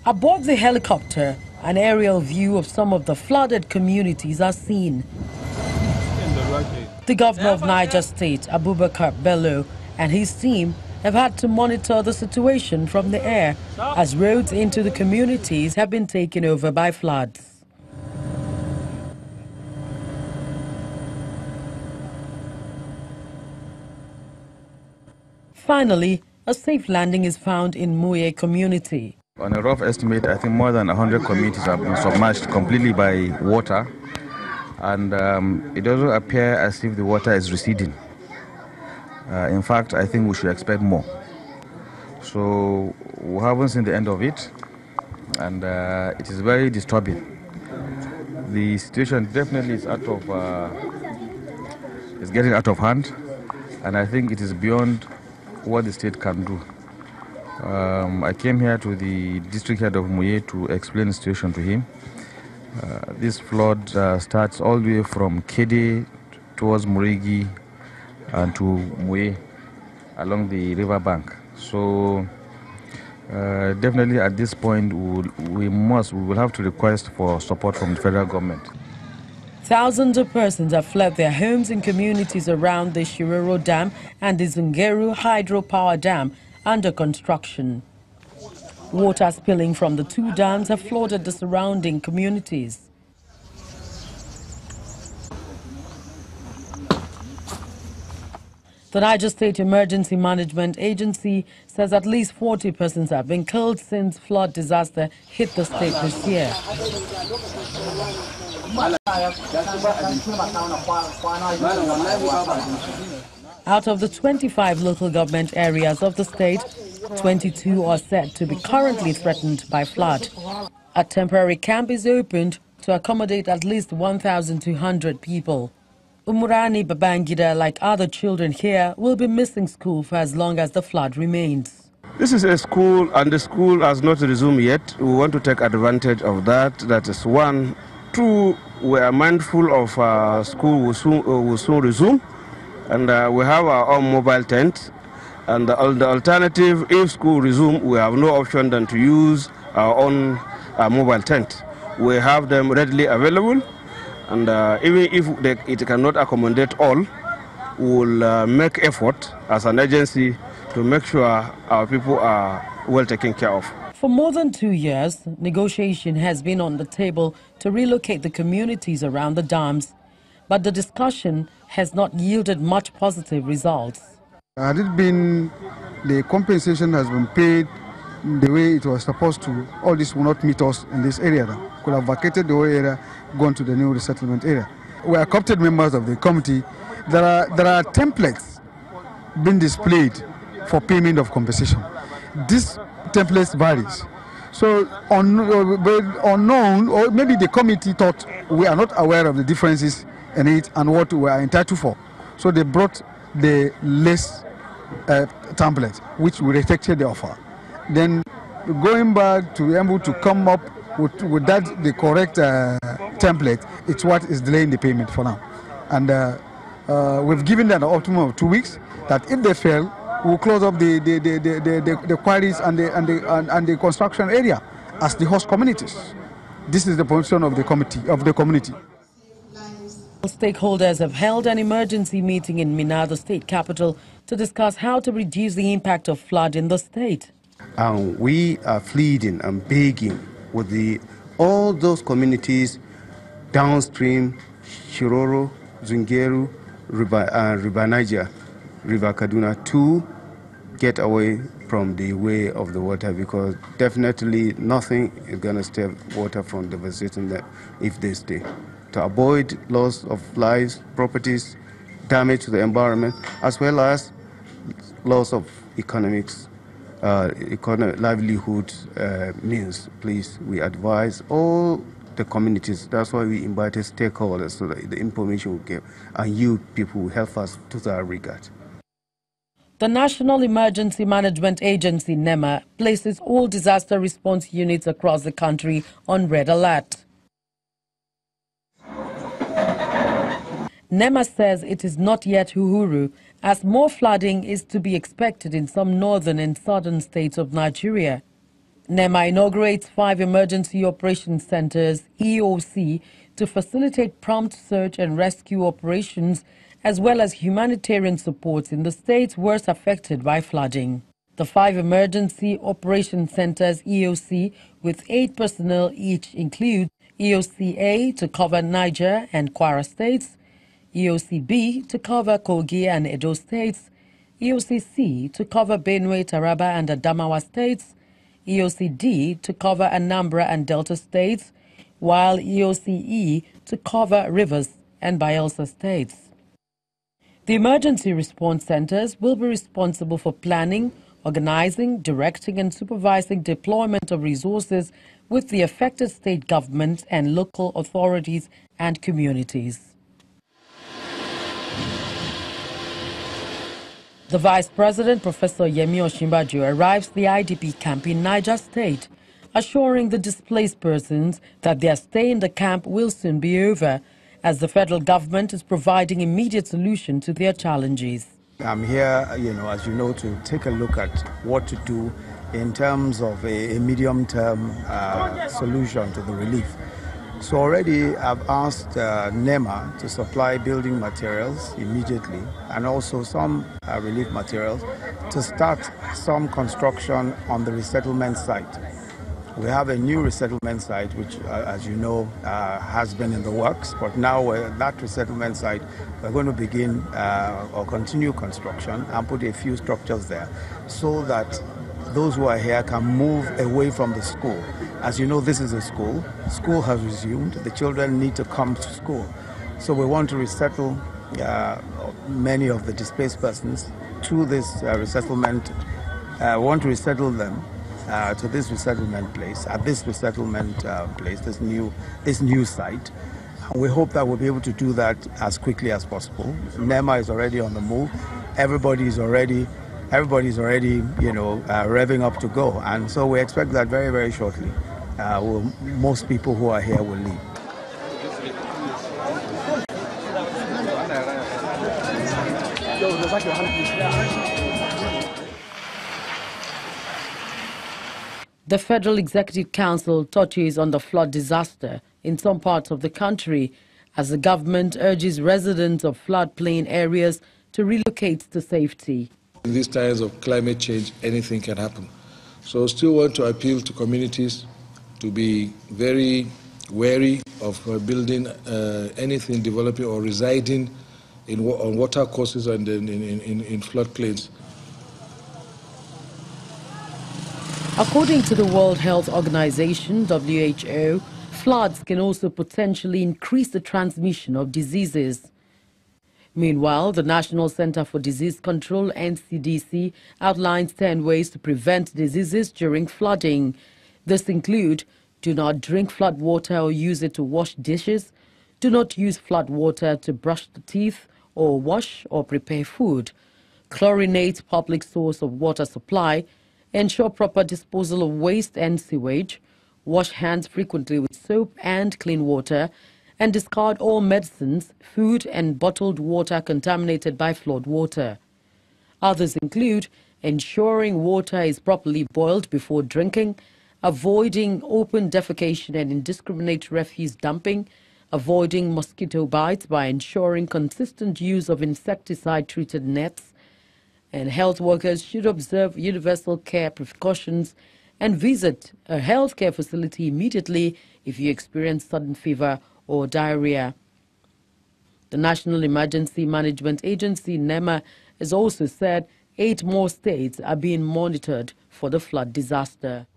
Aboard the helicopter, an aerial view of some of the flooded communities are seen. The governor of Niger State, ABUBAKAR Bello, and his team have had to monitor the situation from the air as roads into the communities have been taken over by floods. Finally, a safe landing is found in Muye community. On a rough estimate, I think more than 100 communities have been submerged completely by water, and it doesn't appear as if the water is receding. In fact, I think we should expect more. So we haven't seen the end of it, and it is very disturbing. The situation definitely is getting out of hand, and I think it is beyond what the state can do. I came here to the district head of Muye to explain the situation to him. This flood starts all the way from Kede towards Murigi and to Muye along the river bank. So definitely at this point we will have to request for support from the federal government. Thousands of persons have fled their homes in communities around the Shiroro Dam and the Zungeru hydropower dam under construction. Water spilling from the two dams have flooded the surrounding communities. The Niger State Emergency Management Agency says at least 40 persons have been killed since flood disaster hit the state this year. Out of the 25 local government areas of the state, 22 are said to be currently threatened by flood. A temporary camp is opened to accommodate at least 1,200 people. Umurani Babangida, like other children here, will be missing school for as long as the flood remains. This is a school, and the school has not resumed yet. We want to take advantage of that. That is one. Two, we are mindful of school will soon resume, and we have our own mobile tent. And the alternative, if school resume, we have no option than to use our own mobile tent. We have them readily available, and even if it cannot accommodate all, we'll make effort as an agency to make sure our people are well taken care of. For more than 2 years, negotiation has been on the table to relocate the communities around the dams, but the discussion has not yielded much positive results. Had it been the compensation has been paid the way it was supposed to, all this will not meet us in this area. Could have vacated the whole area, gone to the new resettlement area. We are co-opted members of the committee. There are templates being displayed for payment of compensation. This templates varies. So unknown, or maybe the committee thought we are not aware of the differences in it and what we are entitled for. So they brought the less template, which we rejected the offer. Then going back to be able to come up with that, the correct template, it's what is delaying the payment for now. And we've given them an ultimatum of 2 weeks that if they fail, we'll close up the quarries and the construction area as the host communities. This is the position of the community. Stakeholders have held an emergency meeting in Minna, the state capital, to discuss how to reduce the impact of flood in the state. We are pleading and begging with all those communities downstream, Shiroro, Zungeru, River Niger, River Kaduna, to get away from the way of the water, because definitely nothing is going to stop water from devastating them if they stay. To avoid loss of lives, properties, damage to the environment, as well as loss of economics, livelihood means. Please, we advise all the communities. That's why we invited stakeholders, so that the information we give and you people will help us to that regard. The National Emergency Management Agency, NEMA, places all disaster response units across the country on red alert. NEMA says it is not yet Uhuru, as more flooding is to be expected in some northern and southern states of Nigeria. NEMA inaugurates 5 emergency operations centers, EOC, to facilitate prompt search and rescue operations as well as humanitarian support in the states worst affected by flooding. The 5 emergency operations centers, EOC, with 8 personnel each include EOC-A to cover Niger and Kwara states, EOC-B to cover Kogi and Edo states, EOC-C to cover Benue, Taraba and Adamawa states, EOC-D to cover Anambra and Delta states, while EOC-E to cover Rivers and Bayelsa states. The emergency response centers will be responsible for planning, organizing, directing and supervising deployment of resources with the affected state governments and local authorities and communities. The Vice President, Professor Yemi Osinbajo, arrives at the IDP camp in Niger State, assuring the displaced persons that their stay in the camp will soon be over, as the federal government is providing immediate solution to their challenges. I'm here, as you know, to take a look at what to do in terms of a medium-term solution to the relief. So already I've asked NEMA to supply building materials immediately and also some relief materials to start some construction on the resettlement site. We have a new resettlement site which, as you know, has been in the works, but now that resettlement site, we're going to begin or continue construction and put a few structures there so that those who are here can move away from the school. As you know, this is a school. School has resumed. The children need to come to school. So we want to resettle many of the displaced persons to this resettlement. We want to resettle them to this resettlement place, at this resettlement place, this new site. And we hope that we'll be able to do that as quickly as possible. NEMA is already on the move. Everybody's already, revving up to go. And so we expect that very, very shortly, most people who are here will leave. The Federal Executive Council touches on the flood disaster in some parts of the country as the government urges residents of floodplain areas to relocate to safety. In these times of climate change, anything can happen. So still want to appeal to communities to be very wary of building anything developing or residing on water courses and in floodplains. According to the World Health Organization, WHO, floods can also potentially increase the transmission of diseases. Meanwhile, the National Center for Disease Control, NCDC, outlines 10 ways to prevent diseases during flooding. This include: do not drink flood water or use it to wash dishes, do not use flood water to brush the teeth or wash or prepare food, chlorinate public source of water supply, ensure proper disposal of waste and sewage, wash hands frequently with soap and clean water, and discard all medicines, food and bottled water contaminated by flood water. Others include ensuring water is properly boiled before drinking, avoiding open defecation and indiscriminate refuse dumping, avoiding mosquito bites by ensuring consistent use of insecticide-treated nets, and health workers should observe universal care precautions and visit a healthcare facility immediately if you experience sudden fever or diarrhea. The National Emergency Management Agency, NEMA, has also said 8 more states are being monitored for the flood disaster.